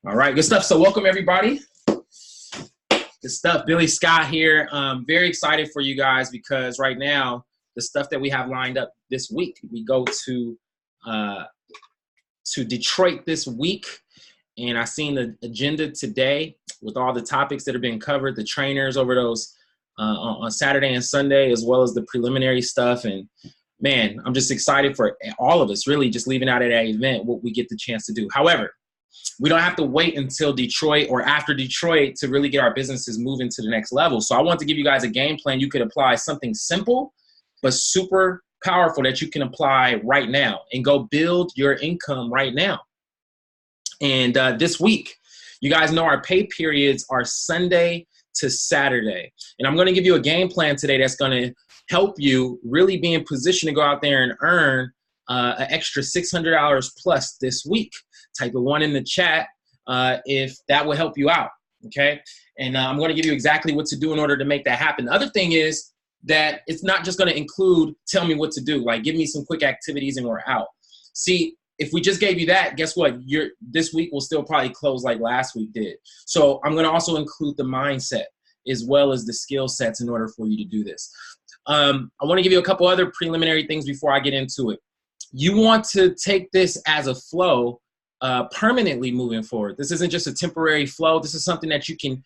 All right, good stuff. So welcome everybody. Good stuff. Billy Scott here. Very excited for you guys because right now the stuff that we have lined up this week, we go to Detroit this week, and I seen the agenda today with all the topics that have been covered, the trainers over those on Saturday and Sunday, as well as the preliminary stuff. And man, I'm just excited for all of us, really, just leaving out at that event what we get the chance to do. However, we don't have to wait until Detroit or after Detroit to really get our businesses moving to the next level. So I want to give you guys a game plan. You could apply something simple, but super powerful that you can apply right now and go build your income right now. And this week, you guys know our pay periods are Sunday to Saturday. And I'm going to give you a game plan today that's going to help you really be in position to go out there and earn an extra $600 plus this week. Type a 1 in the chat if that will help you out, okay? And I'm going to give you exactly what to do in order to make that happen. The other thing is that it's not just going to include tell me what to do, like give me some quick activities and we're out. See, if we just gave you that, guess what? This week will still probably close like last week did. So I'm going to also include the mindset as well as the skill sets in order for you to do this. I want to give you a couple other preliminary things before I get into it. You want to take this as a flow permanently moving forward. This isn't just a temporary flow. This is something that you can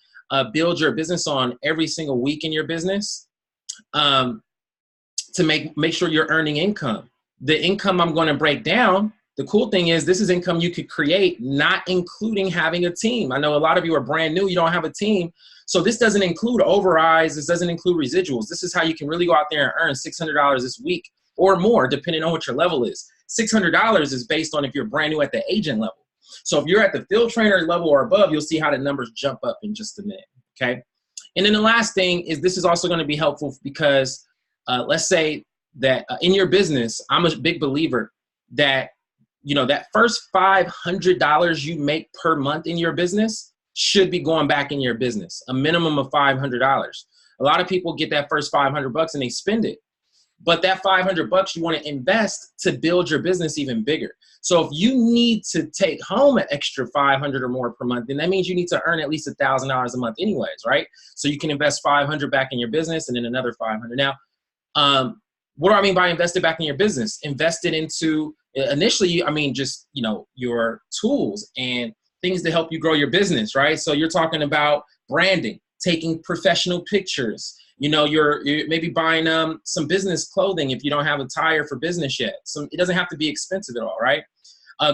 build your business on every single week in your business to make sure you're earning income. The income I'm going to break down, the cool thing is this is income you could create, not including having a team. I know a lot of you are brand new. You don't have a team. So this doesn't include overrides. This doesn't include residuals. This is how you can really go out there and earn $600 this week or more, depending on what your level is. $600 is based on if you're brand new at the agent level. So if you're at the field trainer level or above, you'll see how the numbers jump up in just a minute, okay? And then the last thing is this is also going to be helpful because let's say that in your business, I'm a big believer that, you know, that first $500 you make per month in your business should be going back in your business, a minimum of $500. A lot of people get that first $500 and they spend it. But that $500 you want to invest to build your business even bigger. So if you need to take home an extra $500 or more per month, then that means you need to earn at least $1,000 a month anyways, right? So you can invest $500 back in your business and then another $500. Now, what do I mean by invested back in your business? Invested into initially, I mean, just, you know, your tools and things to help you grow your business, right? So you're talking about branding, taking professional pictures. You know, you're maybe buying some business clothing if you don't have a tire for business yet. It doesn't have to be expensive at all, right?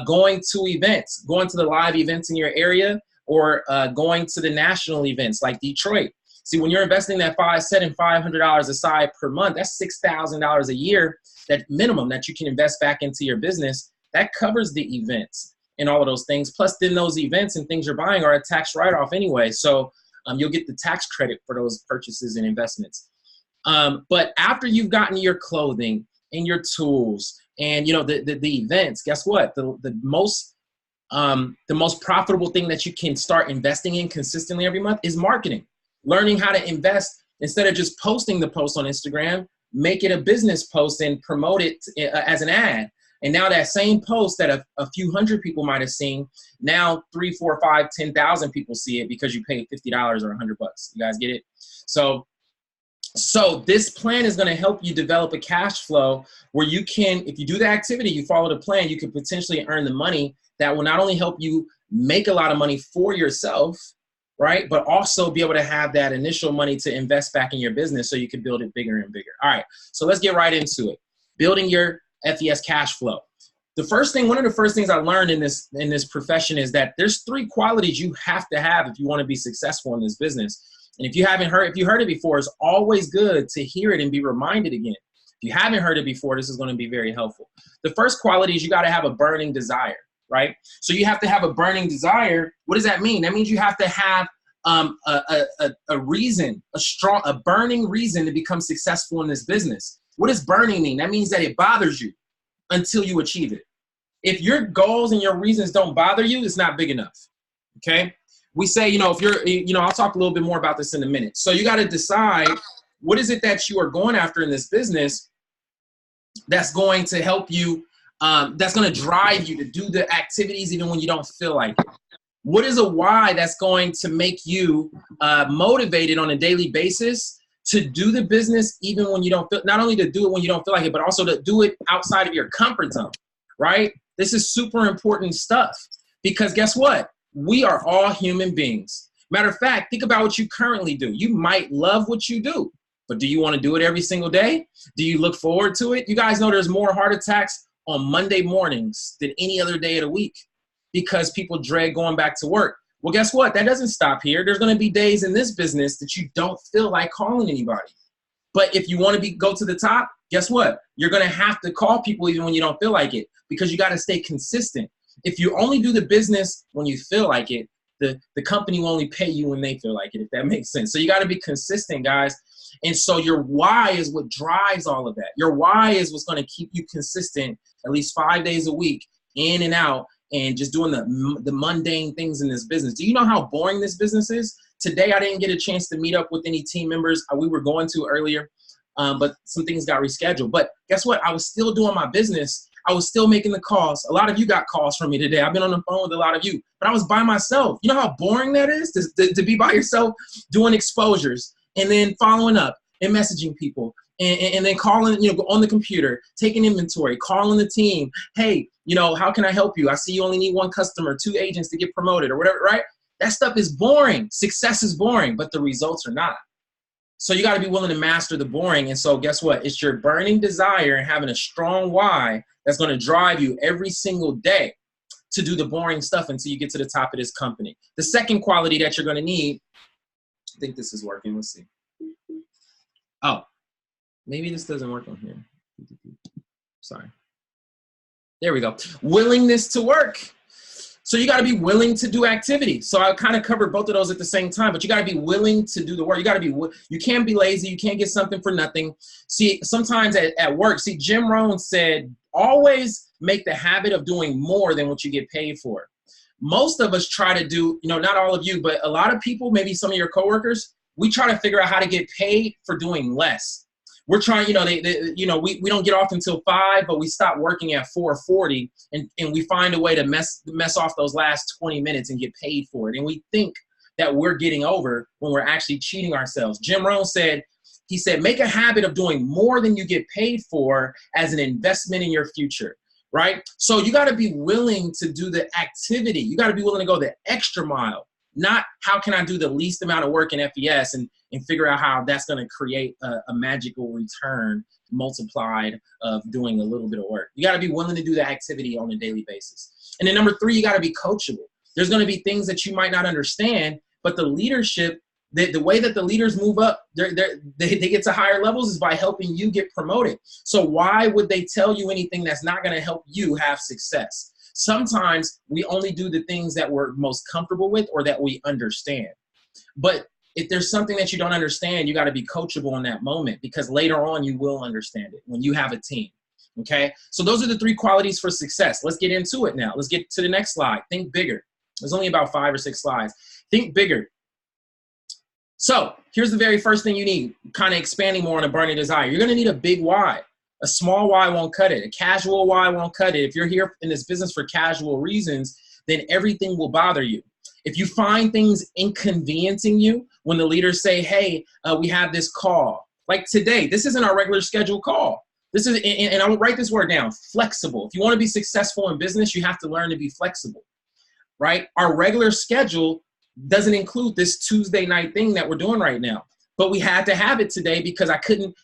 Going to events, going to the live events in your area, or going to the national events like Detroit. See, when you're investing that setting $500 aside per month, that's $6,000 a year, that minimum that you can invest back into your business. That covers the events and all of those things. Plus, then those events and things you're buying are a tax write-off anyway. So you'll get the tax credit for those purchases and investments. But after you've gotten your clothing and your tools and, you know, the events, guess what? The most profitable thing that you can start investing in consistently every month is marketing. Learning how to invest instead of just posting the post on Instagram, make it a business post and promote it as an ad. And now that same post that a few hundred people might have seen, now 3, 4, 5, 10,000 people see it because you paid $50 or $100. You guys get it? So this plan is going to help you develop a cash flow where you can, if you do the activity, you follow the plan, you can potentially earn the money that will not only help you make a lot of money for yourself, right, but also be able to have that initial money to invest back in your business so you can build it bigger and bigger. All right, so let's get right into it. Building your FES cash flow. One of the first things I learned in this profession is that there's 3 qualities you have to have if you want to be successful in this business. And if you heard it before, it's always good to hear it and be reminded again. If you haven't heard it before, this is going to be very helpful. The first quality is you got to have a burning desire, right? So you have to have a burning desire. What does that mean? That means you have to have a reason, a burning reason to become successful in this business. What does burning mean? That means that it bothers you until you achieve it. If your goals and your reasons don't bother you, it's not big enough, okay? We say, you know, if you're, you know, I'll talk a little bit more about this in a minute. So you got to decide what is it that you are going after in this business that's going to help you, that's going to drive you to do the activities even when you don't feel like it. What is a why that's going to make you motivated on a daily basis to do the business even when you don't feel, not only to do it when you don't feel like it, but also to do it outside of your comfort zone, right? This is super important stuff because guess what? We are all human beings. Matter of fact, think about what you currently do. You might love what you do, but do you want to do it every single day? Do you look forward to it? You guys know there's more heart attacks on Monday mornings than any other day of the week because people dread going back to work. Well, guess what? That doesn't stop here. There's going to be days in this business that you don't feel like calling anybody. But if you want to go to the top, guess what? You're going to have to call people even when you don't feel like it because you got to stay consistent. If you only do the business when you feel like it, the company will only pay you when they feel like it, if that makes sense. So you got to be consistent, guys. And so your why is what drives all of that. Your why is what's going to keep you consistent at least 5 days a week, in and out, and just doing the mundane things in this business. Do you know how boring this business is? Today, I didn't get a chance to meet up with any team members. We were going to earlier, but some things got rescheduled. But guess what? I was still doing my business. I was still making the calls. A lot of you got calls from me today. I've been on the phone with a lot of you, but I was by myself. You know how boring that is to be by yourself doing exposures and then following up and messaging people and then calling, on the computer, taking inventory, calling the team. Hey, how can I help you? I see you only need one customer, 2 agents to get promoted or whatever, right? That stuff is boring. Success is boring, but the results are not. So you got to be willing to master the boring. And so guess what? It's your burning desire and having a strong why that's going to drive you every single day to do the boring stuff until you get to the top of this company. The second quality that you're going to need, I think this is working. Let's see. Oh, maybe this doesn't work on here. Sorry. There we go. Willingness to work. So you got to be willing to do activity. So I kind of covered both of those at the same time, but you got to be willing to do the work. You can't be lazy. You can't get something for nothing. See, sometimes at work, Jim Rohn said, always make the habit of doing more than what you get paid for. Most of us try to do, not all of you, but a lot of people, maybe some of your coworkers, we try to figure out how to get paid for doing less. We're trying, we don't get off until 5, but we stop working at 4:40 and we find a way to mess off those last 20 minutes and get paid for it. And we think that we're getting over when we're actually cheating ourselves. Jim Rohn said, make a habit of doing more than you get paid for as an investment in your future, right? So you got to be willing to do the activity. You got to be willing to go the extra mile. Not how can I do the least amount of work in FES and figure out how that's going to create a magical return multiplied of doing a little bit of work. You got to be willing to do the activity on a daily basis. And then number 3, you got to be coachable. There's going to be things that you might not understand, but the leadership, the way that the leaders move up, they get to higher levels is by helping you get promoted. So why would they tell you anything that's not going to help you have success? Sometimes we only do the things that we're most comfortable with or that we understand. But if there's something that you don't understand, you got to be coachable in that moment because later on you will understand it when you have a team. Okay? So those are the 3 qualities for success. Let's get into it now. Let's get to the next slide. Think bigger. There's only about 5 or 6 slides. Think bigger. So here's the very first thing you need, kind of expanding more on a burning desire. You're going to need a big why. A small why won't cut it. A casual why won't cut it. If you're here in this business for casual reasons, then everything will bother you. If you find things inconveniencing you, when the leaders say, hey, we have this call. Like today, this isn't our regular scheduled call. This is, and I will write this word down, flexible. If you want to be successful in business, you have to learn to be flexible, right? Our regular schedule doesn't include this Tuesday night thing that we're doing right now. But we had to have it today because I couldn't.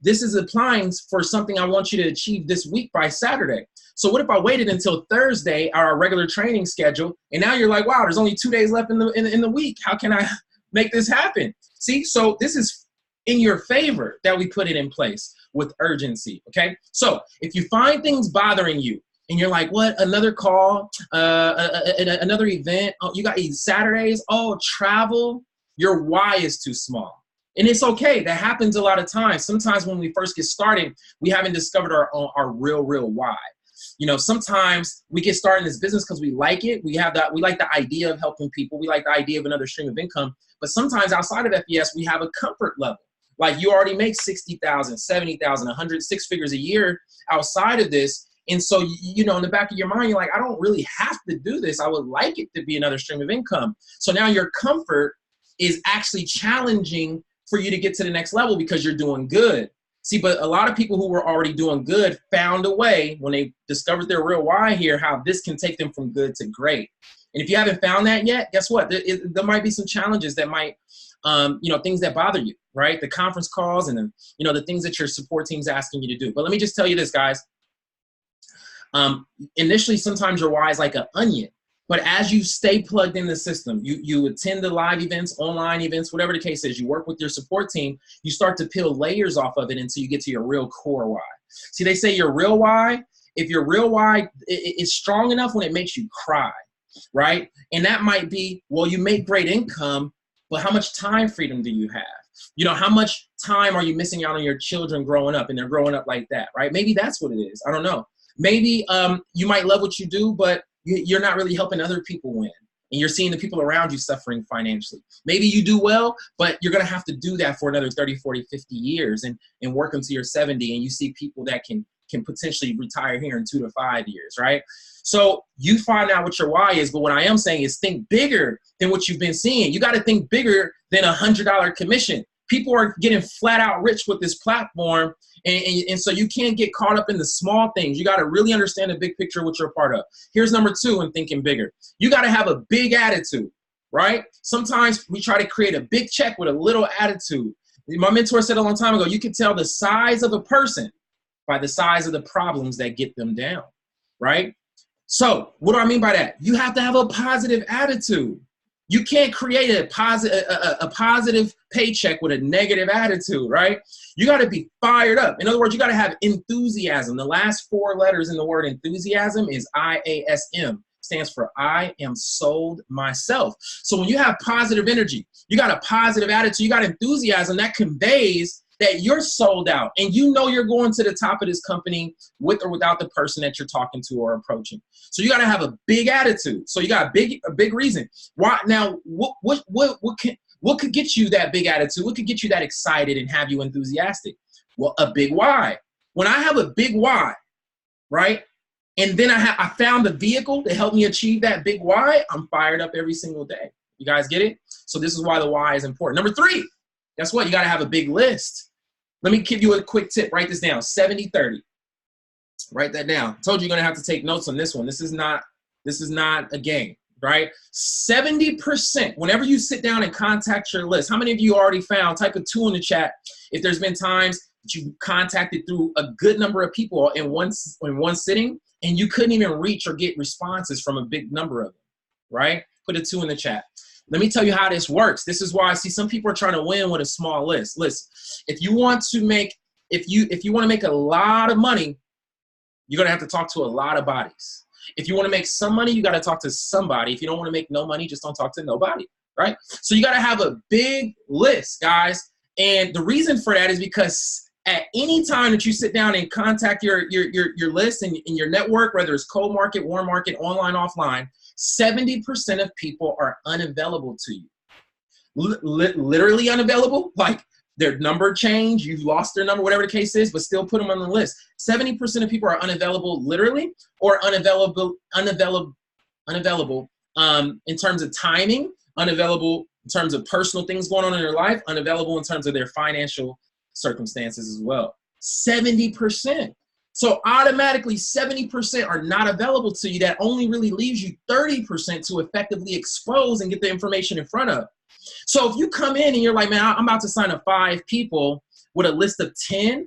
This is applying for something I want you to achieve this week by Saturday. So what if I waited until Thursday, our regular training schedule, and now you're like, wow, there's only 2 days left in the week. How can I make this happen? See, so this is in your favor that we put it in place with urgency, okay? So if you find things bothering you and you're like, what, another call, another event, oh, you got Saturdays, oh, travel, your why is too small. And it's okay. That happens a lot of times. Sometimes when we first get started, we haven't discovered our real why. Sometimes we get started in this business because we like it. We like the idea of helping people. We like the idea of another stream of income. But sometimes outside of FES, we have a comfort level. Like you already make 60,000, 70,000, 100, 6 figures a year outside of this. And so, you know, in the back of your mind, you're like, I don't really have to do this. I would like it to be another stream of income. So now your comfort is actually challenging for you to get to the next level because you're doing good. See, but a lot of people who were already doing good found a way when they discovered their real why here, how this can take them from good to great. And if you haven't found that yet, guess what? There might be some challenges that might, you know, things that bother you, right? The conference calls and, you know, the things that your support team's asking you to do. But let me just tell you this, guys. Initially, sometimes your why is like an onion. But as you stay plugged in the system, you attend the live events, online events, whatever the case is, you work with your support team, you start to peel layers off of it until you get to your real core why. See, they say your real why, if your real why is strong enough when it makes you cry, right? And that might be, well, you make great income, but how much time freedom do you have? You know, how much time are you missing out on your children growing up, and they're growing up like that, right? Maybe that's what it is. I don't know. Maybe you might love what you do, but you're not really helping other people win, and you're seeing the people around you suffering financially. Maybe you do well, but you're going to have to do that for another 30, 40, 50 years and work until you're 70, and you see people that can potentially retire here in 2 to 5 years, right? So you find out what your why is, but what I am saying is think bigger than what you've been seeing. You got to think bigger than $100 commission. People are getting flat out rich with this platform, and so you can't get caught up in the small things. You got to really understand the big picture of what you're a part of. Here's number 2 in thinking bigger. You got to have a big attitude, right? Sometimes we try to create a big check with a little attitude. My mentor said a long time ago, you can tell the size of a person by the size of the problems that get them down, right? So what do I mean by that? You have to have a positive attitude. You can't create a positive paycheck with a negative attitude, right? You got to be fired up. In other words, you got to have enthusiasm. The last 4 letters in the word enthusiasm is IASM. Stands for I am sold myself. So when you have positive energy, you got a positive attitude, you got enthusiasm, that conveys that you're sold out, and you know you're going to the top of this company with or without the person that you're talking to or approaching. So you got to have a big attitude. So you got a big reason. Why now? What could get you that big attitude? What could get you that excited and have you enthusiastic? Well, a big why. When I have a big why, right? And then I found the vehicle to help me achieve that big why, I'm fired up every single day. You guys get it? So this is why the why is important. Number 3, guess what? You got to have a big list. Let me give you a quick tip. Write this down, 70-30. Write that down. I told you you're going to have to take notes on this one. This is not a game, right? 70%, whenever you sit down and contact your list, how many of you already found, type a 2 in the chat, if there's been times that you contacted through a good number of people in one sitting, and you couldn't even reach or get responses from a big number of them, right? Put a 2 in the chat. Let me tell you how this works. This is why I see some people are trying to win with a small list. Listen, if you want to make a lot of money, you're gonna have to talk to a lot of bodies. If you want to make some money, you got to talk to somebody. If you don't want to make no money, just don't talk to nobody, right? So you got to have a big list, guys. And the reason for that is because at any time that you sit down and contact your list and your network, whether it's cold market, warm market, online, offline, 70% of people are unavailable to you. Literally unavailable, like their number changed, you've lost their number, whatever the case is, but still put them on the list. 70% of people are unavailable literally, or unavailable in terms of timing, unavailable in terms of personal things going on in their life, unavailable in terms of their financial circumstances as well. 70%. So automatically 70% are not available to you. That only really leaves you 30% to effectively expose and get the information in front of. So if you come in and you're like, man, I'm about to sign up 5 people with a list of 10,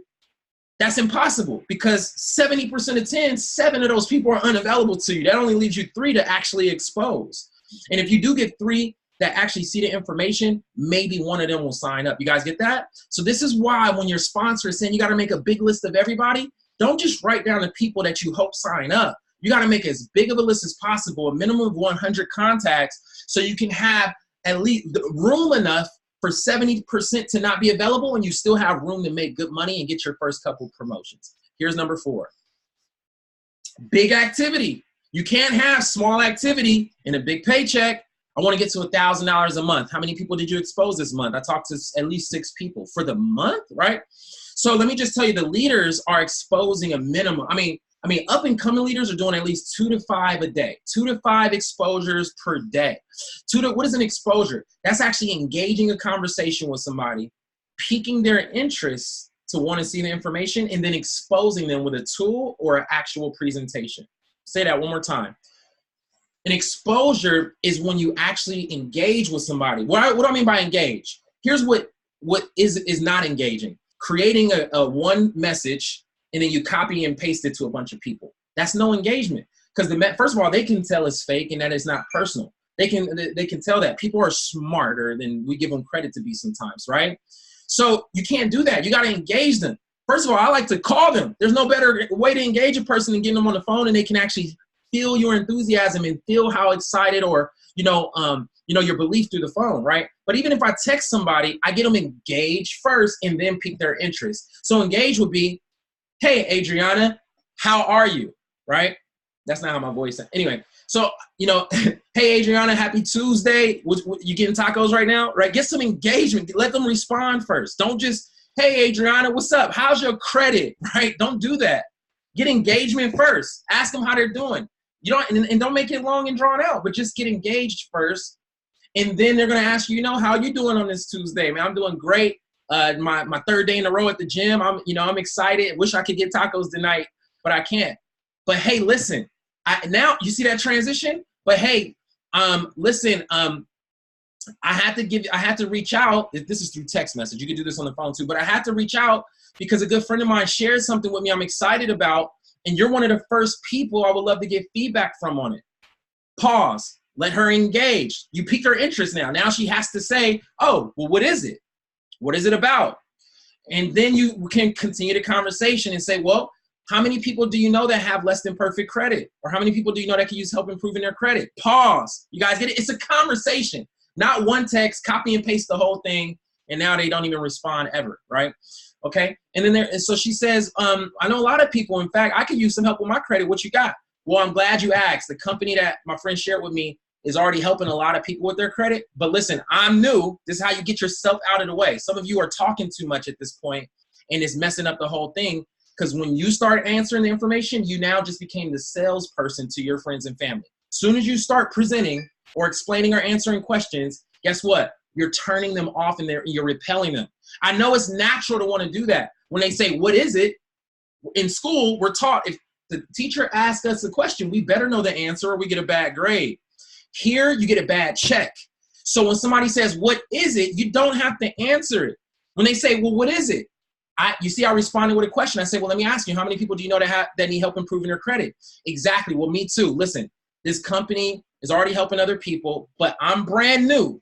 that's impossible, because 70% of 10, 7 of those people are unavailable to you. That only leaves you 3 to actually expose. And if you do get 3 that actually see the information, maybe 1 of them will sign up. You guys get that? So this is why when your sponsor is saying you got to make a big list of everybody, don't just write down the people that you hope sign up. You got to make as big of a list as possible, a minimum of 100 contacts, so you can have at least room enough for 70% to not be available, and you still have room to make good money and get your first couple promotions. Here's number 4. Big activity. You can't have small activity and a big paycheck. I want to get to $1,000 a month. How many people did you expose this month? I talked to at least 6 people for the month, right? So let me just tell you, the leaders are exposing a minimum. I mean, I mean, up and coming leaders are doing at least 2 to 5 a day, 2 to 5 exposures per day. What is an exposure? That's actually engaging a conversation with somebody, piquing their interest to want to see the information, and then exposing them with a tool or an actual presentation. Say that one more time. An exposure is when you actually engage with somebody. What do I mean by engage? Here's what is not engaging. Creating a one message and then you copy and paste it to a bunch of people. That's no engagement. Because first of all, they can tell it's fake and that it's not personal. They can tell that. People are smarter than we give them credit to be sometimes, right? So you can't do that. You got to engage them. First of all, I like to call them. There's no better way to engage a person than getting them on the phone and they can actually feel your enthusiasm and feel how excited or, your belief through the phone, right? But even if I text somebody, I get them engaged first and then pique their interest. So engage would be, hey, Adriana, how are you, right? That's not how my voice sounds. Anyway, so, hey, Adriana, happy Tuesday. You getting tacos right now, right? Get some engagement. Let them respond first. Don't just, hey, Adriana, what's up? How's your credit, right? Don't do that. Get engagement first. Ask them how they're doing. And don't make it long and drawn out, but just get engaged first. And then they're going to ask you, how you doing on this Tuesday? Man, I'm doing great. My third day in a row at the gym. I'm excited. Wish I could get tacos tonight, but I can't. But hey, listen, now you see that transition, but hey, listen, I had to reach out. This is through text message. You can do this on the phone too, but I had to reach out because a good friend of mine shared something with me I'm excited about. And you're one of the first people I would love to get feedback from on it. Pause. Let her engage. You pique her interest now. Now she has to say, oh, well, what is it? What is it about? And then you can continue the conversation and say, well, how many people do you know that have less than perfect credit? Or how many people do you know that can use help improving their credit? Pause. You guys get it? It's a conversation, not one text, copy and paste the whole thing. And now they don't even respond ever, right? Okay. And then so she says, I know a lot of people, in fact, I could use some help with my credit. What you got? Well, I'm glad you asked. The company that my friend shared with me is already helping a lot of people with their credit. But listen, I'm new. This is how you get yourself out of the way. Some of you are talking too much at this point and it's messing up the whole thing. Because when you start answering the information, you now just became the salesperson to your friends and family. As soon as you start presenting or explaining or answering questions, guess what? You're turning them off and you're repelling them. I know it's natural to want to do that. When they say, what is it? In school, we're taught if the teacher asks us a question, we better know the answer or we get a bad grade. Here, you get a bad check. So when somebody says, what is it? You don't have to answer it. When they say, well, what is it? You see, I responded with a question. I said, well, let me ask you, how many people do you know that need help improving their credit? Exactly. Well, me too. Listen, this company is already helping other people, but I'm brand new.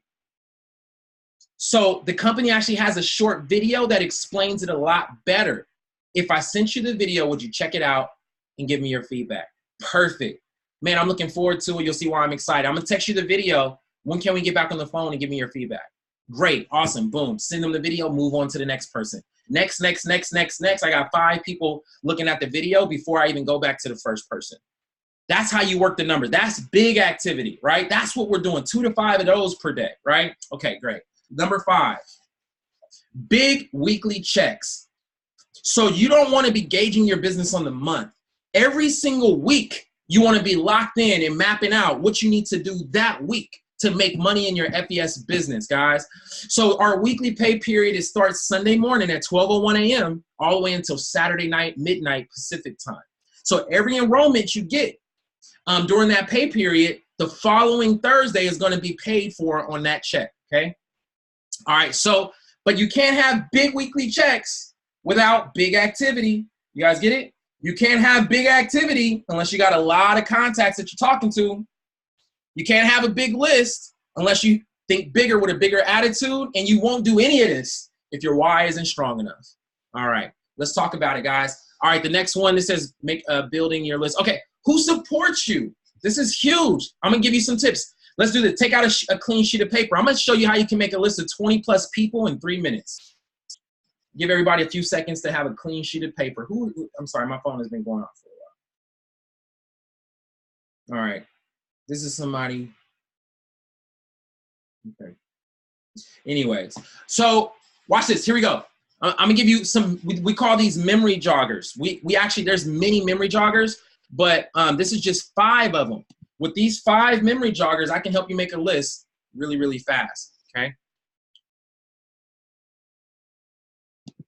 So the company actually has a short video that explains it a lot better. If I sent you the video, would you check it out and give me your feedback? Perfect. Man, I'm looking forward to it. You'll see why I'm excited. I'm going to text you the video. When can we get back on the phone and give me your feedback? Great. Awesome. Boom. Send them the video. Move on to the next person. Next. I got 5 people looking at the video before I even go back to the first person. That's how you work the number. That's big activity, right? That's what we're doing. 2 to 5 of those per day, right? Okay, great. Number 5, big weekly checks. So you don't want to be gauging your business on the month. Every single week, you want to be locked in and mapping out what you need to do that week to make money in your FES business, guys. So our weekly pay period starts Sunday morning at 12:01 a.m. all the way until Saturday night, midnight Pacific time. So every enrollment you get during that pay period, the following Thursday is going to be paid for on that check, okay? All right, so, but you can't have big weekly checks without big activity. You guys get it? You can't have big activity unless you got a lot of contacts that you're talking to. You can't have a big list unless you think bigger with a bigger attitude, and you won't do any of this if your why isn't strong enough. All right, let's talk about it, guys. All right, the next one, this says building your list. Okay, who supports you? This is huge. I'm going to give you some tips. Let's do this. Take out a clean sheet of paper. I'm going to show you how you can make a list of 20 plus people in 3 minutes. Give everybody a few seconds to have a clean sheet of paper. I'm sorry, my phone has been going off for a while. All right. This is somebody. Okay. Anyways, so watch this. Here we go. I'm gonna give you some, we call these memory joggers. We actually, there's many memory joggers, but this is just 5 of them. With these 5 memory joggers, I can help you make a list really, really fast, okay?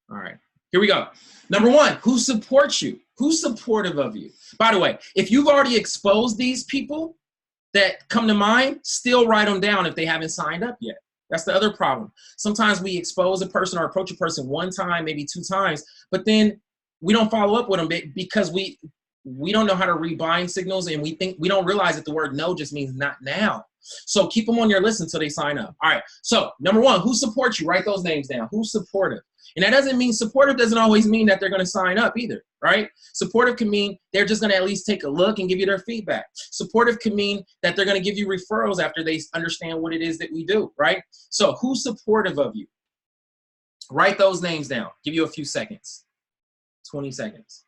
All right, here we go. Number 1, who supports you? Who's supportive of you? By the way, if you've already exposed these people that come to mind, still write them down if they haven't signed up yet. That's the other problem. Sometimes we expose a person or approach a person 1 time, maybe 2 times, but then we don't follow up with them because we don't know how to read buying signals, and we don't realize that the word no just means not now. So keep them on your list until they sign up. All right, so number 1, who supports you? Write those names down. Who's supportive? And that doesn't mean, supportive doesn't always mean that they're going to sign up either, right? Supportive can mean they're just going to at least take a look and give you their feedback. Supportive can mean that they're going to give you referrals after they understand what it is that we do, right? So who's supportive of you? Write those names down. Give you a few seconds, 20 seconds.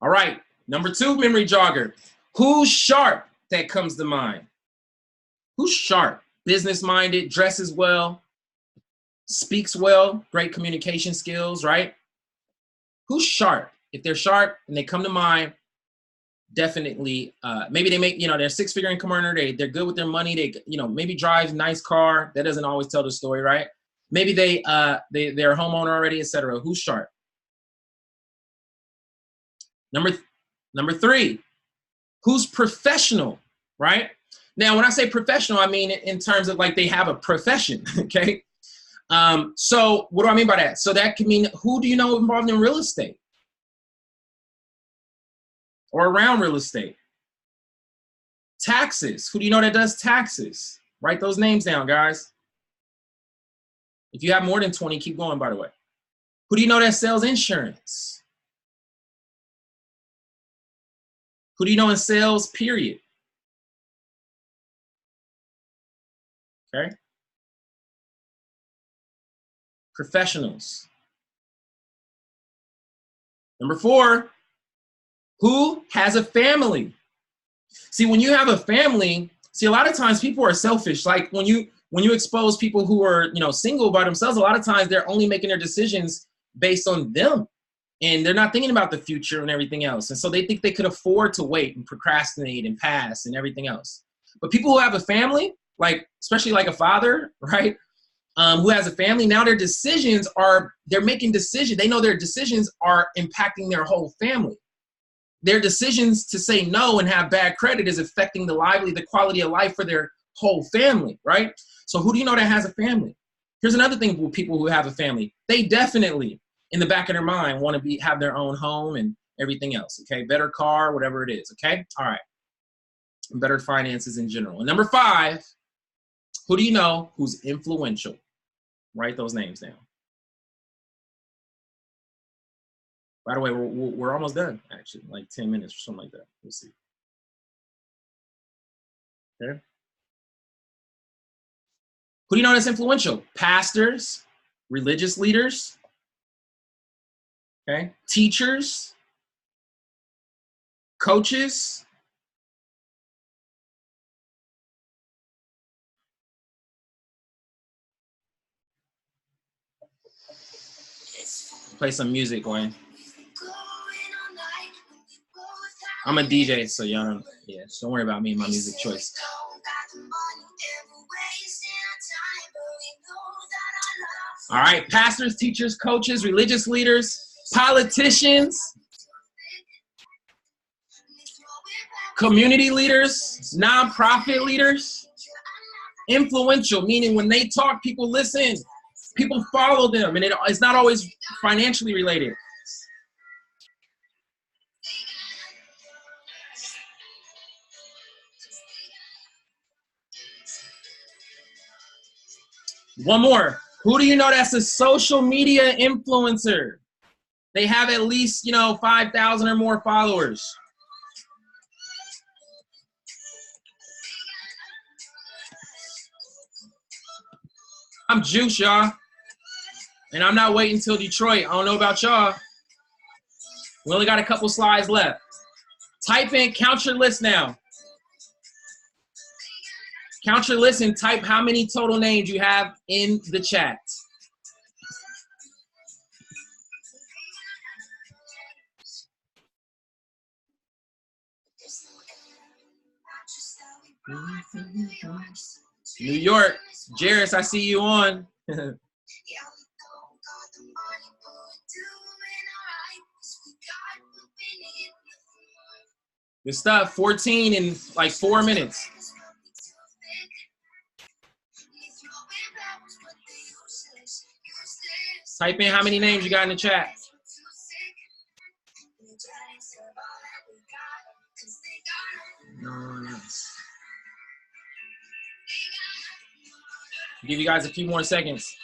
All right, number 2 memory jogger. Who's sharp? That comes to mind. Who's sharp? Business-minded, dresses well, speaks well, great communication skills, right? Who's sharp? If they're sharp and they come to mind, definitely, maybe they make, they're 6-figure income earner, they're good with their money, they, maybe drive a nice car. That doesn't always tell the story, right? Maybe they're a homeowner already, etc. Who's sharp? Number 3, who's professional, right? Now, when I say professional, I mean in terms of like they have a profession, okay? So what do I mean by that? So that can mean, who do you know involved in real estate or around real estate? Taxes. Who do you know that does taxes? Write those names down, guys. If you have more than 20, keep going, by the way. Who do you know that sells insurance? Who do you know in sales, period? Okay. Professionals. Number 4, who has a family? See, when you have a family, a lot of times people are selfish. Like when you expose people who are, single by themselves, a lot of times they're only making their decisions based on them. And they're not thinking about the future and everything else. And so they think they could afford to wait and procrastinate and pass and everything else. But people who have a family, like especially like a father, right, who has a family, now their decisions they're making decisions. They know their decisions are impacting their whole family. Their decisions to say no and have bad credit is affecting the quality of life for their whole family, right? So who do you know that has a family? Here's another thing with people who have a family. They definitely, in the back of their mind, want to have their own home and everything else, okay? Better car, whatever it is, okay? All right. Better finances in general. And number 5, who do you know who's influential? Write those names down. By the way, we're almost done, actually, like 10 minutes or something like that. We'll see. Okay. Who do you know that's influential? Pastors, religious leaders, okay? Teachers, coaches. Play some music, Wayne. I'm a DJ, so y'all don't, so don't worry about me and my music choice. All right, pastors, teachers, coaches, religious leaders, politicians, community leaders, nonprofit leaders. Influential, meaning when they talk, people listen, people follow them, and it's not always financially related. One more. Who do you know that's a social media influencer? They have at least, 5,000 or more followers. I'm Juice, y'all. And I'm not waiting till Detroit. I don't know about y'all. We only got a couple slides left. Type in, count your list now. Count your list and type how many total names you have in the chat. New York, Jairus, I see you on. Good stuff. 14 in like 4 minutes. Type in how many names you got in the chat. Give you guys a few more seconds.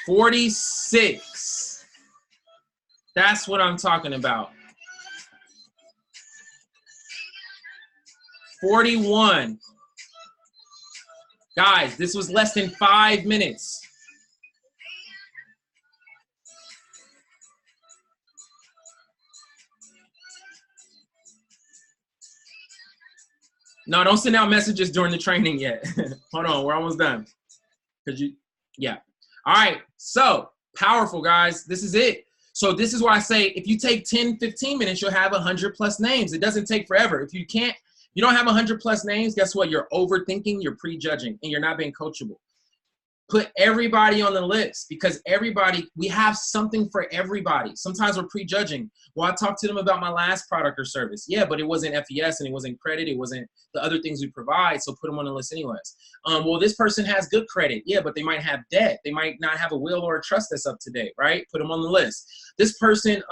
$46. That's what I'm talking about. 41. Guys, this was less than 5 minutes. No, don't send out messages during the training yet. Hold on, we're almost done. Yeah. All right, so powerful, guys. This is it. So this is why I say if you take 10, 15 minutes, you'll have 100 plus names. It doesn't take forever. If you don't have 100 plus names, guess what? You're overthinking, you're prejudging, and you're not being coachable. Put everybody on the list because we have something for everybody. Sometimes we're prejudging. Well, I talked to them about my last product or service. Yeah, but it wasn't FES and it wasn't credit. It wasn't the other things we provide. So put them on the list anyways. Well, this person has good credit. Yeah, but they might have debt. They might not have a will or a trust that's up to date, right? Put them on the list. This person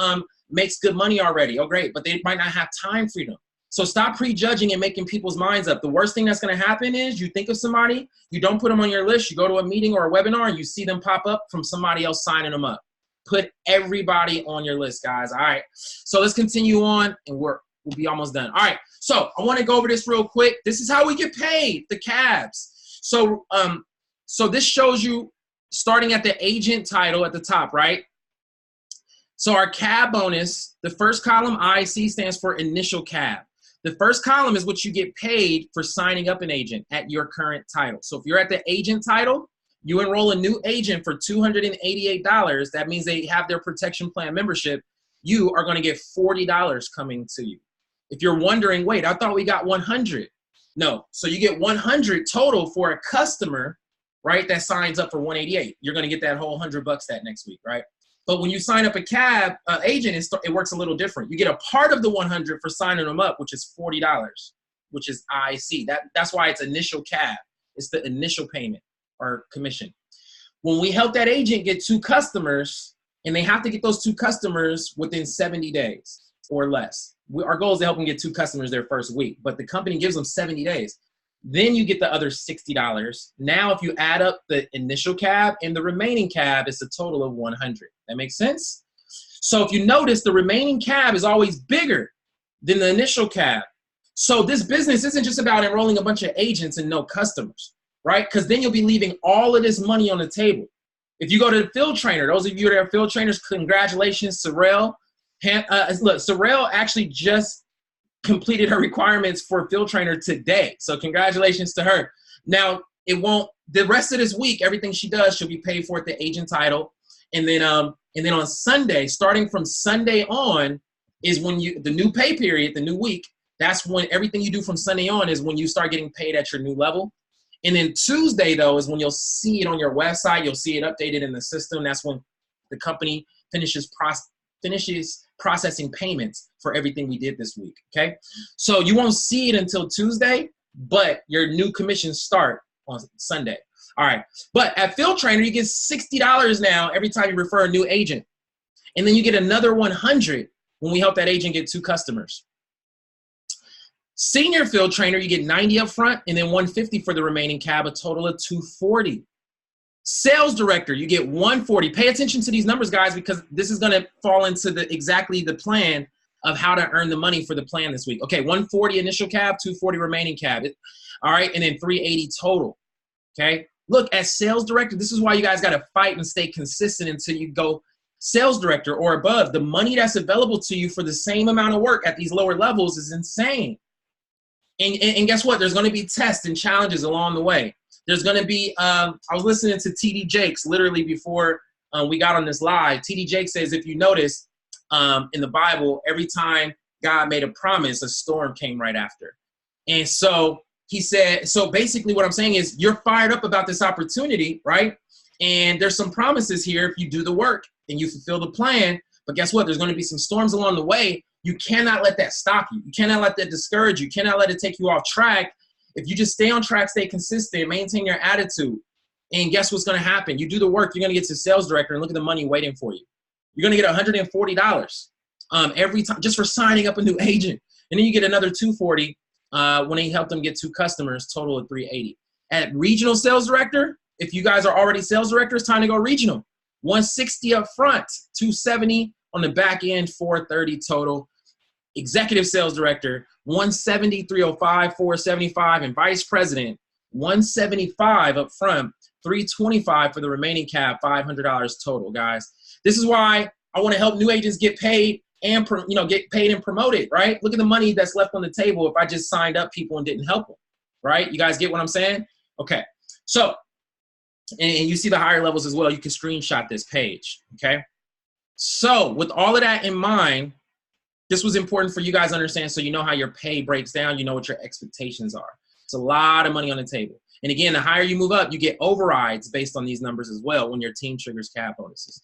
makes good money already. Oh, great. But they might not have time freedom. So stop prejudging and making people's minds up. The worst thing that's going to happen is you think of somebody, you don't put them on your list, you go to a meeting or a webinar, and you see them pop up from somebody else signing them up. Put everybody on your list, guys. All right. So let's continue on, and we'll be almost done. All right. So I want to go over this real quick. This is how we get paid, the cabs. So, so this shows you starting at the agent title at the top, right? So our cab bonus, the first column, IC, stands for initial cab. The first column is what you get paid for signing up an agent at your current title. So if you're at the agent title, you enroll a new agent for $288. That means they have their protection plan membership. You are going to get $40 coming to you. If you're wondering, wait, I thought we got 100. No. So you get 100 total for a customer, right, that signs up for 188. You're going to get that whole $100 that next week, right? But when you sign up a cab agent, it works a little different. You get a part of the 100 for signing them up, which is $40, which is IC. That's why it's initial cab. It's the initial payment or commission. When we help that agent get 2 customers, and they have to get those 2 customers within 70 days or less. Our goal is to help them get 2 customers their first week, but the company gives them 70 days. Then you get the other $60. Now, if you add up the initial cab and the remaining cab, it's a total of 100. That makes sense? So if you notice, the remaining cab is always bigger than the initial cab. So this business isn't just about enrolling a bunch of agents and no customers, right? Because then you'll be leaving all of this money on the table. If you go to the field trainer, those of you that are field trainers, congratulations, Sorrel. Look, Sorrel actually just completed her requirements for field trainer today. So congratulations to her. Now, the rest of this week, everything she does, she'll be paid for at the agent title. And then on Sunday, starting from Sunday on is when the new pay period, the new week, that's when everything you do from Sunday on is when you start getting paid at your new level. And then Tuesday, though, is when you'll see it on your website. You'll see it updated in the system. That's when the company finishes processing payments for everything we did this week, okay? So you won't see it until Tuesday, but your new commissions start on Sunday. All right, but at Field Trainer, you get $60 now every time you refer a new agent. And then you get another 100 when we help that agent get 2 customers. Senior Field Trainer, you get 90 up front and then 150 for the remaining cab, a total of 240. Sales Director, you get 140. Pay attention to these numbers, guys, because this is going to fall into exactly the plan of how to earn the money for the plan this week. Okay, 140 initial cab, 240 remaining cab. All right, and then 380 total. Okay, look, as sales director, this is why you guys got to fight and stay consistent until you go sales director or above. The money that's available to you for the same amount of work at these lower levels is insane. And guess what? There's going to be tests and challenges along the way. There's going to be, I was listening to TD Jakes literally before we got on this live. TD Jakes says, if you notice in the Bible, every time God made a promise, a storm came right after. And so he said, so basically what I'm saying is you're fired up about this opportunity, right? And there's some promises here if you do the work and you fulfill the plan. But guess what? There's going to be some storms along the way. You cannot let that stop you. You cannot let that discourage you. You cannot let it take you off track. If you just stay on track, stay consistent, maintain your attitude, and guess what's going to happen? You do the work, you're going to get to sales director and look at the money waiting for you. You're going to get $140 every time just for signing up a new agent. And then you get another $240 when they help them get 2 customers, total of $380. At regional sales director, if you guys are already sales directors, time to go regional. $160 up front, $270 on the back end, $430 total. Executive sales director, $170, $305, $475, and vice president, $175 up front, $325 for the remaining cab, $500 total, guys. This is why I want to help new agents get paid and get paid and promoted, right? Look at the money that's left on the table if I just signed up people and didn't help them, right? You guys get what I'm saying? Okay, so and you see the higher levels as well. You can screenshot this page, okay? So with all of that in mind, this was important for you guys to understand so you know how your pay breaks down, you know what your expectations are. It's a lot of money on the table. And again, the higher you move up, you get overrides based on these numbers as well when your team triggers cab bonuses.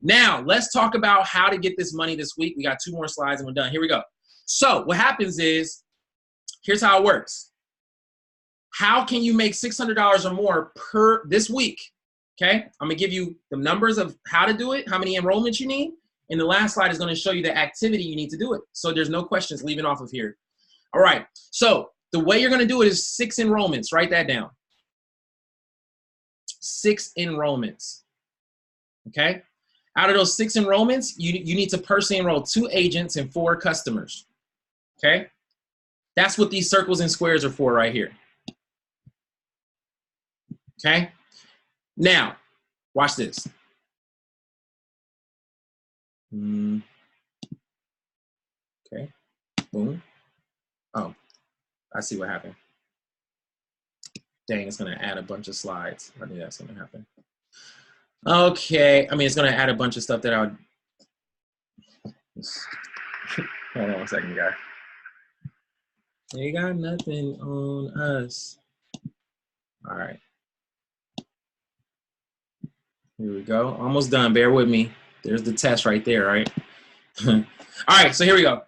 Now, let's talk about how to get this money this week. We got 2 more slides and we're done. Here we go. So what happens is, here's how it works. How can you make $600 or more per this week? Okay, I'm gonna give you the numbers of how to do it, how many enrollments you need. And the last slide is going to show you the activity you need to do it. So there's no questions leaving off of here. All right. So the way you're going to do it is 6 enrollments. Write that down. 6 enrollments. Okay. Out of those 6 enrollments, you need to personally enroll 2 agents and 4 customers. Okay. That's what these circles and squares are for right here. Okay. Now, watch this. Okay, boom. Oh, I see what happened. Dang, it's gonna add a bunch of slides. I knew that's gonna happen. Okay, I mean, it's gonna add a bunch of stuff that I would. Hold on a second, guy. They got nothing on us. All right. Here we go. Almost done. Bear with me. There's the test right there, right? All right, so here we go.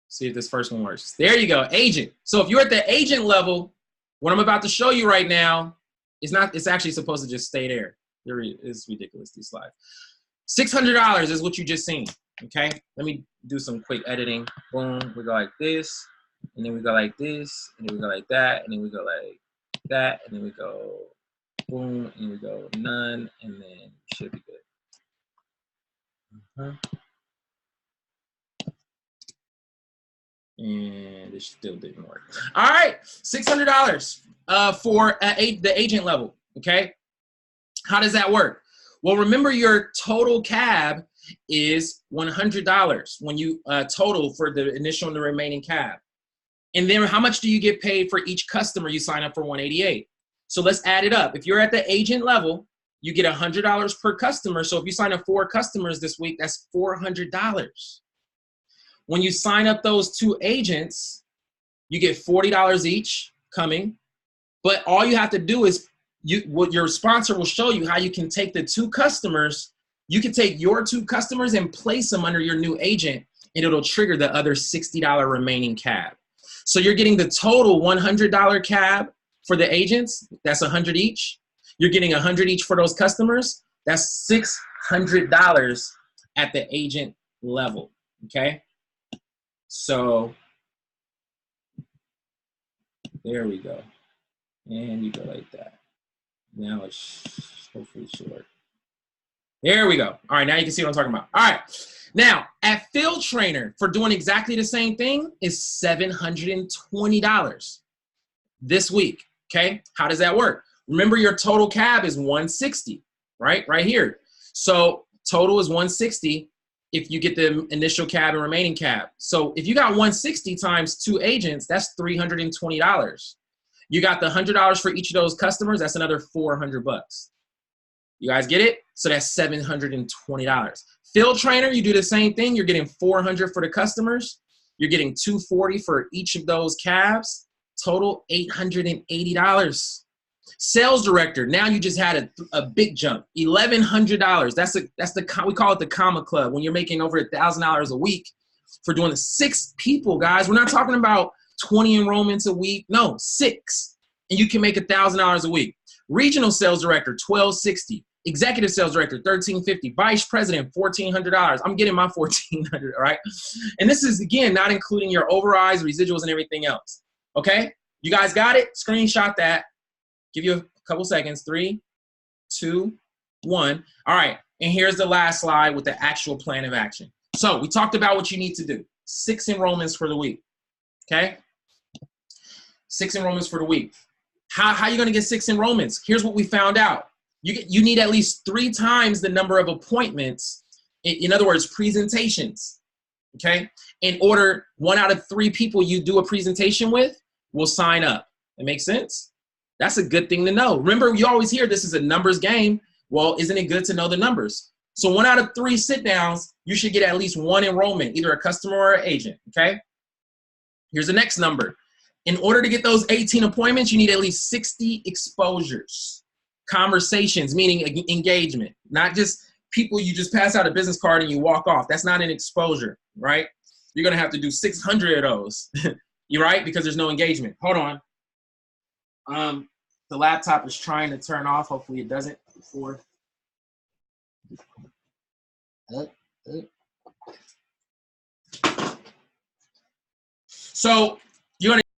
See if this first one works. There you go, agent. So if you're at the agent level, what I'm about to show you right now is not, it's actually supposed to just stay there. It's ridiculous, these slides. $600 is what you just seen, okay? Let me do some quick editing. Boom, we go like this, and then we go like this, and then we go like that, and then we go like that, and then we go boom, and we go none, and then should be good. And it still didn't work. All right, $600 for the agent level, okay? How does that work? Well, remember your total cab is $100 when you total for the initial and the remaining cab. And then how much do you get paid for each customer you sign up for? $188. So let's add it up. If you're at the agent level, you get $100 per customer. So if you sign up 4 customers this week, that's $400. When you sign up those 2 agents, you get $40 each coming. But all you have to do is, your sponsor will show you how you can take the 2 customers. You can take your 2 customers and place them under your new agent, and it'll trigger the other $60 remaining cab. So you're getting the total $100 cab for the agents. That's $100 each. You're getting $100 each for those customers. That's $600 at the agent level, okay? So there we go. And you go like that. Now it's hopefully should work. There we go. All right, now you can see what I'm talking about. All right, Now, at Field Trainer, for doing exactly the same thing, is $720 this week, okay? How does that work? Remember, your total cab is 160, right? Right here. So total is 160 if you get the initial cab and remaining cab. So if you got 160 times 2 agents, that's $320. You got the $100 for each of those customers, that's another $400. You guys get it? So that's $720. Field Trainer, you do the same thing. You're getting $400 for the customers. You're getting $240 for each of those cabs. Total $880. Sales Director, now you just had a big jump, $1,100. That's we call it the comma club, when you're making over $1,000 a week for doing 6 people, guys. We're not talking about 20 enrollments a week. No, 6, and you can make $1,000 a week. Regional Sales Director, $1,260. Executive Sales Director, $1,350. Vice President, $1,400. I'm getting my $1,400, all right? And this is, again, not including your overrides, residuals, and everything else, okay? You guys got it? Screenshot that. Give you a couple seconds. 3, 2, 1. All right, and here's the last slide with the actual plan of action. So we talked about what you need to do. 6 enrollments for the week, okay? 6 enrollments for the week. How are you going to get 6 enrollments? Here's what we found out. You need at least 3 times the number of appointments, in other words, presentations, okay? In order, 1 out of 3 people you do a presentation with will sign up. That makes sense? That's a good thing to know. Remember, you always hear this is a numbers game. Well, isn't it good to know the numbers? So 1 out of 3 sit-downs, you should get at least 1 enrollment, either a customer or an agent, okay? Here's the next number. In order to get those 18 appointments, you need at least 60 exposures. Conversations, meaning engagement, not just people you just pass out a business card and you walk off. That's not an exposure, right? You're gonna have to do 600 of those, you right? Because there's no engagement. Hold on. The laptop is trying to turn off. Hopefully it doesn't before. So